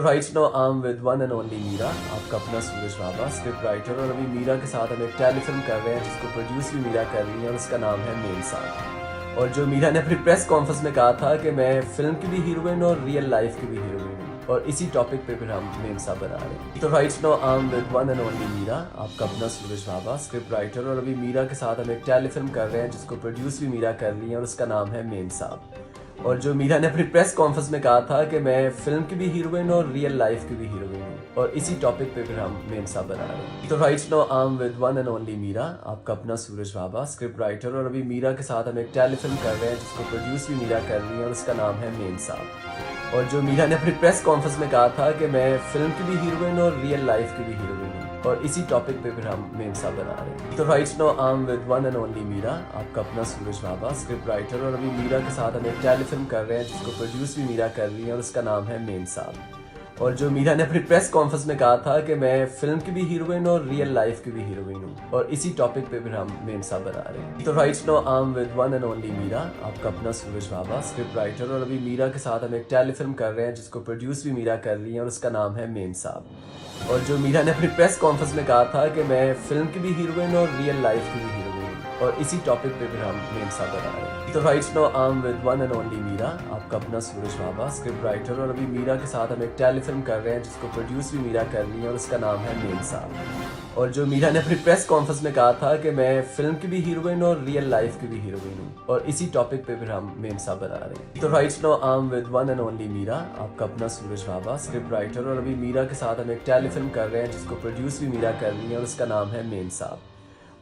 Right now I am with one and only Meera, आपका अपना सूरज बाबा, script writer. और अभी मीरा के साथ हम एक टेलीफिल्म कर रहे हैं जिसको प्रोड्यूस भी मीरा कर रही है और उसका नाम है मेन साहब। और जो मीरा ने अपनी प्रेस कॉन्फ्रेंस में कहा था कि मैं फिल्म की भी हीरोइन और रियल लाइफ की भी हीरोइन हूँ, और इसी टॉपिक पे फिर हम मेन साहब बना रहे हैं। तो right now I am with one and only Meera, आपका अपना सूरज बाबा, स्क्रिप्ट राइटर। और अभी मीरा के साथ हम एक टेलीफिल्म कर रहे हैं जिसको प्रोड्यूस भी मीरा कर रही है और उसका नाम है मेन साहब। और जो मीरा ने अपनी प्रेस कॉन्फ्रेंस में कहा था कि मैं फिल्म की भी हीरोइन और रियल लाइफ की भी हीरोइन हूँ, और इसी टॉपिक पे फिर हम मेन साहब बना रहे हैं। तो right now I am with one and only Meera, आपका अपना सूरज बाबा, स्क्रिप्ट राइटर। और अभी मीरा के साथ हम एक टेलीफिल्म कर रहे हैं जिसको प्रोड्यूस भी मीरा कर रही है और उसका नाम है मेन साहब। और जो मीरा ने अपनी प्रेस कॉन्फ्रेंस में कहा था कि मैं फिल्म की भी हीरोइन और रियल लाइफ की भी हीरोइन हूँ, और इसी टॉपिक पे फिर हम मेन साहब बना रहे हैं। तो right now I am with one and only Meera, आपका अपना सूरज बाबा, स्क्रिप्ट राइटर। और अभी मीरा के साथ हम एक टेलीफिल्म कर रहे हैं जिसको प्रोड्यूस भी मीरा कर रही है और उसका नाम है मेन साहब। और जो मीरा ने अपनी प्रेस कॉन्फ्रेंस में कहा था कि मैं फिल्म की भी हीरोइन और रियल लाइफ की भी हीरोइन हूँ, और इसी टॉपिक पे फिर हम मेन साहब बना रहे हैं। तो right now I am with one and only Meera, आपका अपना सूरज बाबा, स्क्रिप्ट राइटर। और अभी मीरा के साथ हम एक टेलीफिल्म कर रहे हैं जिसको प्रोड्यूस भी मीरा कर रही है और उसका नाम है मेन साहब। और जो मीरा ने अपनी प्रेस कॉन्फ्रेंस में कहा था कि मैं फिल्म की भी हीरोइन और रियल लाइफ की भी हीरोइन हूँ, और इसी टॉपिक पे फिर हम मेन साहब बना रहे हैं। तो right now I am with one and only Meera, आपका अपना सूरज बाबा, स्क्रिप्ट राइटर। और अभी मीरा के साथ हम एक टेलीफिल्म कर रहे हैं जिसको प्रोड्यूस भी मीरा कर रही है और उसका नाम है मेन साहब। और जो मीरा ने अपनी प्रेस कॉन्फ्रेंस में कहा था कि मैं फिल्म की भी हीरोइन और रियल लाइफ की भी हीरोइन हूँ, और इसी टॉपिक पे फिर हम मेन साहब बना रहे हैं। तो right now I am with one and only Meera, आपका अपना सूरज बाबा, स्क्रिप्ट राइटर। और अभी मीरा के साथ हम एक टेलीफिल्म कर रहे हैं जिसको प्रोड्यूस भी मीरा कर रही है और उसका नाम है मेन साहब।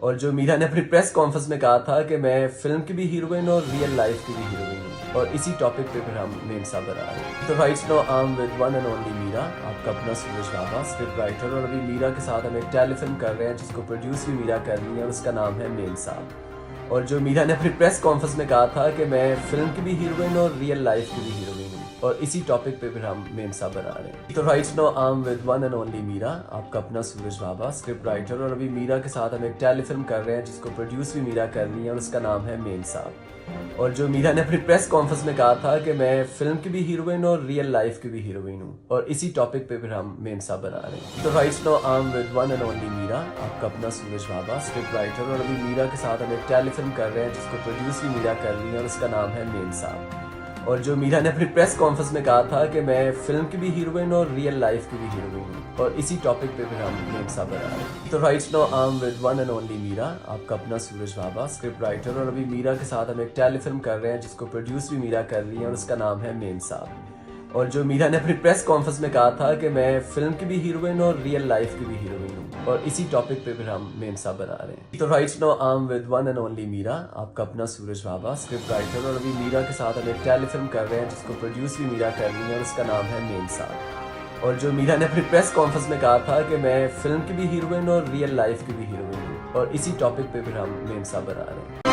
और जो मीरा ने अपनी प्रेस कॉन्फ्रेंस में कहा था कि मैं फिल्म की भी हीरोइन और रियल लाइफ की भी हीरोइन हूँ, और इसी टॉपिक पे फिर हम मेन साहब बना रहे हैं। तो right now I am with one and only Meera, आपका अपना सूरज बाबा, स्क्रिप्ट राइटर। और अभी मीरा के साथ हम एक टेलीफिल्म कर रहे हैं जिसको प्रोड्यूस भी मीरा कर रही है और उसका नाम है मेन साहब। और जो मीरा ने अपनी प्रेस कॉन्फ्रेंस में कहा था कि मैं फिल्म की भी हीरोइन और रियल लाइफ की भी हीरोइन हूँ, और इसी टॉपिक पे फिर हम मेन साहब बना रहे हैं। तो right now I am with one and only Meera, आपका अपना सूरज बाबा, स्क्रिप्ट राइटर। और अभी मीरा के साथ हम एक टेलीफिल्म कर रहे हैं जिसको प्रोड्यूस भी मीरा कर रही है और उसका नाम है मेन साहब। और जो मीरा ने अपनी प्रेस कॉन्फ्रेंस में कहा था कि मैं फिल्म की भी हीरोइन और रियल लाइफ की भी हीरोइन हूँ, और इसी टॉपिक पे फिर हम मेन साहब बना रहे हैं। तो right now I am with one and only Meera, आपका अपना सूरज बाबा, स्क्रिप्ट राइटर। और अभी मीरा के साथ हम एक टेलीफिल्म कर रहे हैं जिसको प्रोड्यूस भी मीरा कर रही है और उसका नाम है मेन साहब। और जो मीरा ने अपनी प्रेस कॉन्फ्रेंस में कहा था कि मैं फिल्म की भी हीरोइन और रियल लाइफ की भी हीरोइन हूँ, और इसी टॉपिक पे फिर हम मेन साहब बना रहे हैं। तो right now I am with one and only Meera, आपका अपना सूरज बाबा, स्क्रिप्ट राइटर। और अभी मीरा के साथ हम एक टेलीफिल्म कर रहे हैं जिसको प्रोड्यूस भी मीरा कर रही है और उसका नाम है मेन साहब। और जो मीरा ने अपनी प्रेस कॉन्फ्रेंस में कहा था कि मैं फिल्म की भी हीरोइन और रियल लाइफ की भी हीरोइन हूँ, और इसी टॉपिक पे फिर हम मेन साहब बना रहे हैं। तो right now I am with one and only Meera, आपका अपना सूरज बाबा, स्क्रिप्ट राइटर। और अभी मीरा के साथ हम एक टेलीफिल्म कर रहे हैं जिसको प्रोड्यूस भी मीरा कर रही है और उसका नाम है मेन साहब। और जो मीरा ने अपनी प्रेस कॉन्फ्रेंस में कहा था कि मैं फिल्म की भी हीरोइन और रियल लाइफ की भी हीरोइन हूँ, और इसी टॉपिक पे फिर हम मेन साहब बना रहे हैं।